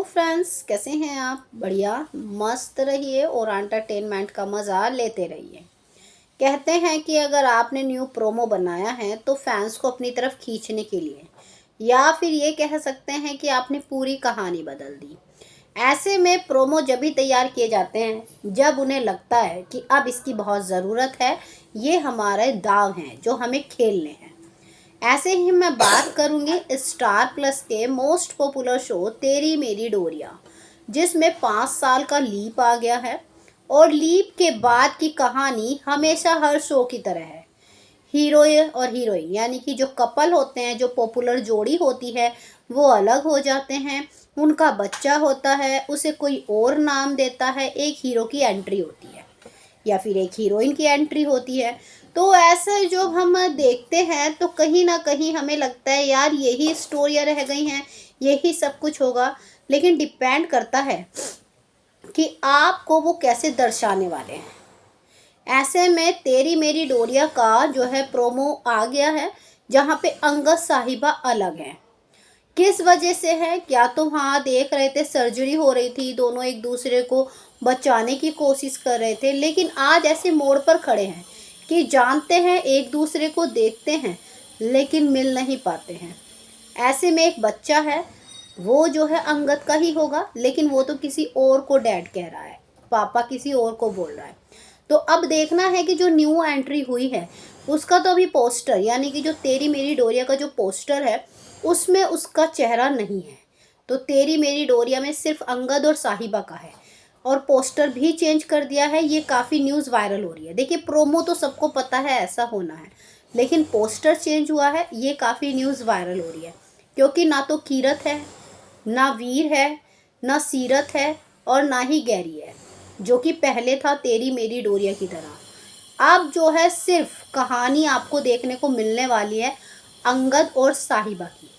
Friends, कैसे हैं आप? बढ़िया मस्त रहिए और एंटरटेनमेंट का मज़ा लेते रहिए। कहते हैं कि अगर आपने न्यू प्रोमो बनाया है तो फैंस को अपनी तरफ खींचने के लिए, या फिर ये कह सकते हैं कि आपने पूरी कहानी बदल दी। ऐसे में प्रोमो जब भी तैयार किए जाते हैं जब उन्हें लगता है कि अब इसकी बहुत ज़रूरत है। ये हमारे दाव हैं जो हमें खेलने हैं। ऐसे ही मैं बात करूंगी स्टार प्लस के मोस्ट पॉपुलर शो तेरी मेरी डोरिया, जिसमें 5 साल का लीप आ गया है। और लीप के बाद की कहानी हमेशा हर शो की तरह है। हीरो और हीरोइन यानी कि जो कपल होते हैं, जो पॉपुलर जोड़ी होती है, वो अलग हो जाते हैं। उनका बच्चा होता है, उसे कोई और नाम देता है। एक हीरो की एंट्री होती है या फिर एक हीरोइन की एंट्री होती है। तो ऐसा जो हम देखते हैं तो कहीं ना कहीं हमें लगता है यार यही स्टोरियाँ रह गई हैं, यही सब कुछ होगा। लेकिन डिपेंड करता है कि आपको वो कैसे दर्शाने वाले हैं। ऐसे में तेरी मेरी डोरिया का जो है प्रोमो आ गया है, जहाँ पे अंगद साहिबा अलग हैं। किस वजह से है? क्या तो हाँ देख रहे थे सर्जरी हो रही थी, दोनों एक दूसरे को बचाने की कोशिश कर रहे थे, लेकिन आज ऐसे मोड़ पर खड़े हैं कि जानते हैं, एक दूसरे को देखते हैं लेकिन मिल नहीं पाते हैं। ऐसे में एक बच्चा है, वो जो है अंगद का ही होगा, लेकिन वो तो किसी और को डैड कह रहा है, पापा किसी और को बोल रहा है। तो अब देखना है कि जो न्यू एंट्री हुई है उसका तो अभी पोस्टर, यानी कि जो तेरी मेरी डोरिया का जो पोस्टर है उसमें उसका चेहरा नहीं है। तो तेरी मेरी डोरिया में सिर्फ अंगद और साहिबा का है, और पोस्टर भी चेंज कर दिया है। ये काफ़ी न्यूज़ वायरल हो रही है। देखिए, प्रोमो तो सबको पता है ऐसा होना है, लेकिन पोस्टर चेंज हुआ है, ये काफ़ी न्यूज़ वायरल हो रही है। क्योंकि ना तो कीरत है, ना वीर है, ना सीरत है, और ना ही गैरी है, जो कि पहले था तेरी मेरी डोरिया की तरह। अब जो है सिर्फ कहानी आपको देखने को मिलने वाली है अंगद और साहिबा की।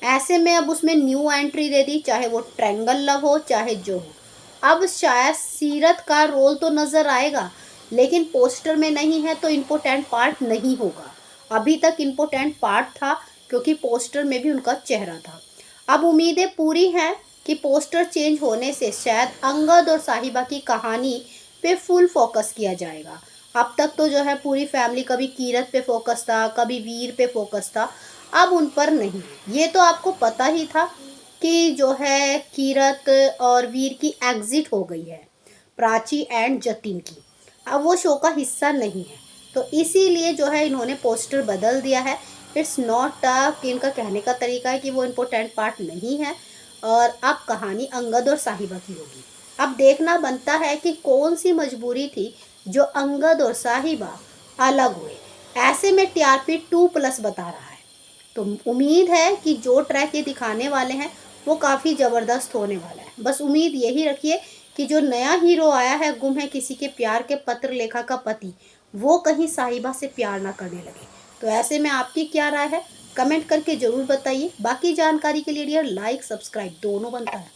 ऐसे में अब उसमें न्यू एंट्री दे दी, चाहे वो ट्रायंगल लव हो चाहे जो हो। अब शायद सीरत का रोल तो नज़र आएगा, लेकिन पोस्टर में नहीं है तो इम्पोर्टेंट पार्ट नहीं होगा। अभी तक इम्पोर्टेंट पार्ट था क्योंकि पोस्टर में भी उनका चेहरा था। अब उम्मीदें पूरी हैं कि पोस्टर चेंज होने से शायद अंगद और साहिबा की कहानी पे फुल फोकस किया जाएगा। अब तक तो जो है पूरी फैमिली, कभी कीरत पे फोकस था, कभी वीर पे फोकस था, अब उन पर नहीं। ये तो आपको पता ही था कि जो है कीरत और वीर की एग्जिट हो गई है, प्राची एंड जतिन की। अब वो शो का हिस्सा नहीं है, तो इसीलिए जो है इन्होंने पोस्टर बदल दिया है। इट्स नॉट कि इनका कहने का तरीका है कि वो इम्पोर्टेंट पार्ट नहीं है, और अब कहानी अंगद और साहिबा की होगी। अब देखना बनता है कि कौन सी मजबूरी थी जो अंगद और साहिबा अलग हुए। ऐसे में टीआरपी 2+ बता रहा है। तो उम्मीद है कि जो ट्रैक ये दिखाने वाले हैं वो काफ़ी ज़बरदस्त होने वाला है। बस उम्मीद यही रखिए कि जो नया हीरो आया है, गुम है किसी के प्यार के पत्र लेखा का पति, वो कहीं साहिबा से प्यार ना करने लगे। तो ऐसे में आपकी क्या राय है? कमेंट करके ज़रूर बताइए। बाकी जानकारी के लिए डियर लाइक सब्सक्राइब दोनों बनता है।